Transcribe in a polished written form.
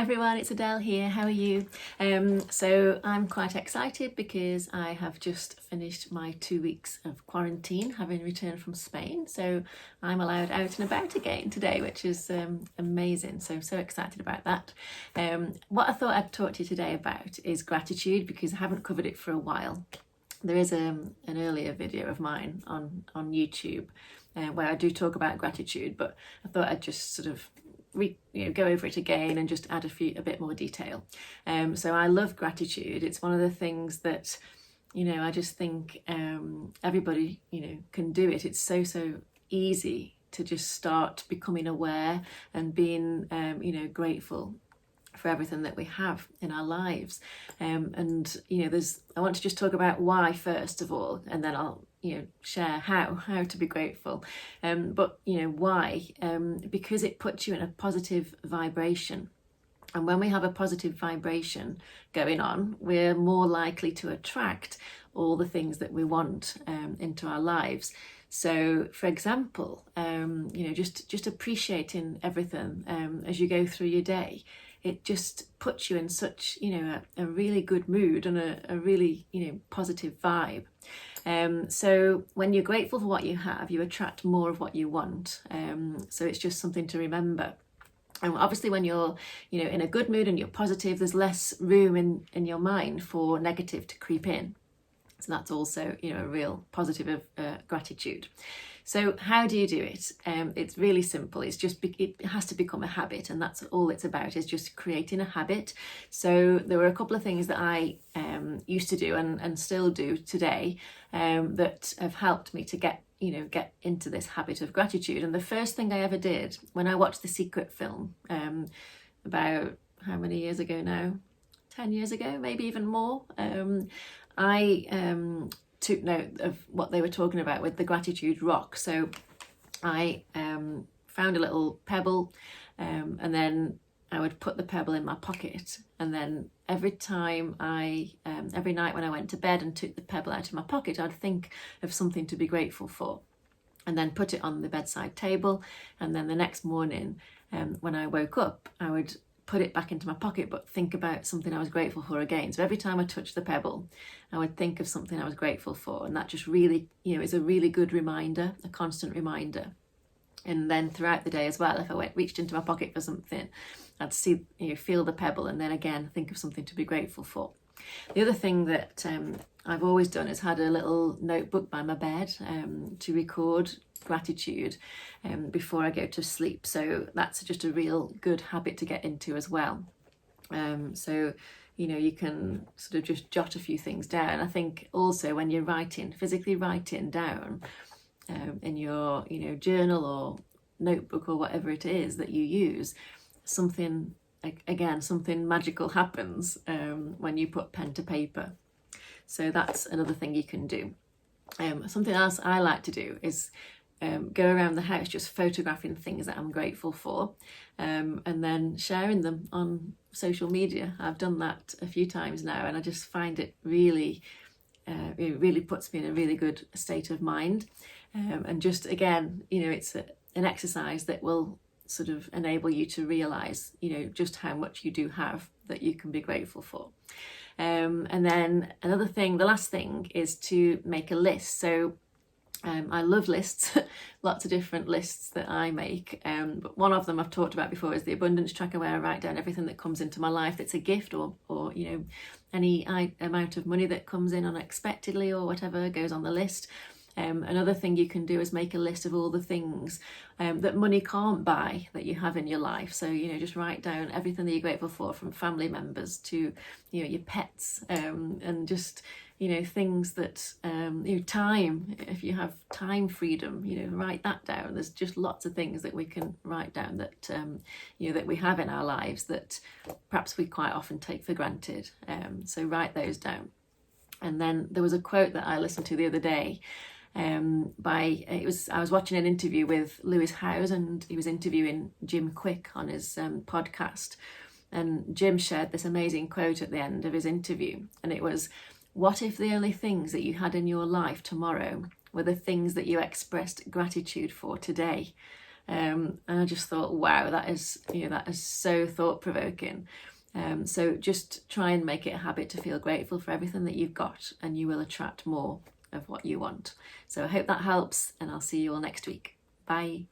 everyone, it's Adele here. How are you? So I'm quite excited because I have just finished my 2 weeks of quarantine, having returned from Spain. So I'm allowed out and about again today, which is amazing. So I'm so excited about that. What I thought I'd talk to you today about is gratitude, because I haven't covered it for a while. There is an earlier video of mine on YouTube where I do talk about gratitude, but I thought I'd just sort of go over it again and just add a bit more detail. So I love gratitude. It's one of the things that, I just think everybody, can do it. It's so easy to just start becoming aware and being, grateful for everything that we have in our lives. I want to just talk about why first of all, and then I'll share how to be grateful. But why? Because it puts you in a positive vibration. And when we have a positive vibration going on, we're more likely to attract all the things that we want into our lives. So, for example, just appreciating everything as you go through your day. It just puts you in such, a really good mood and a really, positive vibe. So when you're grateful for what you have, you attract more of what you want. So it's just something to remember. And obviously when you're, in a good mood and you're positive, there's less room in your mind for negative to creep in. So that's also, a real positive of gratitude. So how do you do it? It's really simple. It has to become a habit, and that's all it's about, is just creating a habit. So there were a couple of things that I used to do and still do today that have helped me to get into this habit of gratitude. And the first thing I ever did when I watched The Secret film about how many years ago now? 10 years ago, maybe even more. I took note of what they were talking about with the gratitude rock. So I found a little pebble and then I would put the pebble in my pocket, and then every night when I went to bed and took the pebble out of my pocket, I'd think of something to be grateful for and then put it on the bedside table. And then the next morning when I woke up, I would put it back into my pocket, but think about something I was grateful for again. So every time I touched the pebble, I would think of something I was grateful for. And that just really, is a really good reminder, a constant reminder. And then throughout the day as well, if I reached into my pocket for something, I'd see, feel the pebble, and then again, think of something to be grateful for. The other thing that I've always done is had a little notebook by my bed to record gratitude before I go to sleep. So that's just a real good habit to get into as well. So you can sort of just jot a few things down. I think also when you're physically writing down in your journal or notebook or whatever it is that you use, something magical happens when you put pen to paper. So that's another thing you can do. Something else I like to do is go around the house just photographing things that I'm grateful for, and then sharing them on social media. I've done that a few times now, and I just find it really puts me in a really good state of mind. And just again, it's an exercise that will sort of enable you to realise, just how much you do have that you can be grateful for. And then the last thing is to make a list. So I love lists, lots of different lists that I make. But one of them I've talked about before is the abundance tracker, where I write down everything that comes into my life that's a gift or any amount of money that comes in unexpectedly or whatever goes on the list. Another thing you can do is make a list of all the things that money can't buy that you have in your life. So, just write down everything that you're grateful for, from family members to, your pets, and just, things that, time, if you have time freedom, write that down. There's just lots of things that we can write down that, that we have in our lives that perhaps we quite often take for granted. So write those down. And then there was a quote that I listened to the other day. I was watching an interview with Lewis Howes, and he was interviewing Jim Quick on his podcast, and Jim shared this amazing quote at the end of his interview, and it was, "What if the only things that you had in your life tomorrow were the things that you expressed gratitude for today?" And I just thought, wow, that is so thought-provoking. So just try and make it a habit to feel grateful for everything that you've got, and you will attract more of what you want. So I hope that helps, and I'll see you all next week. Bye.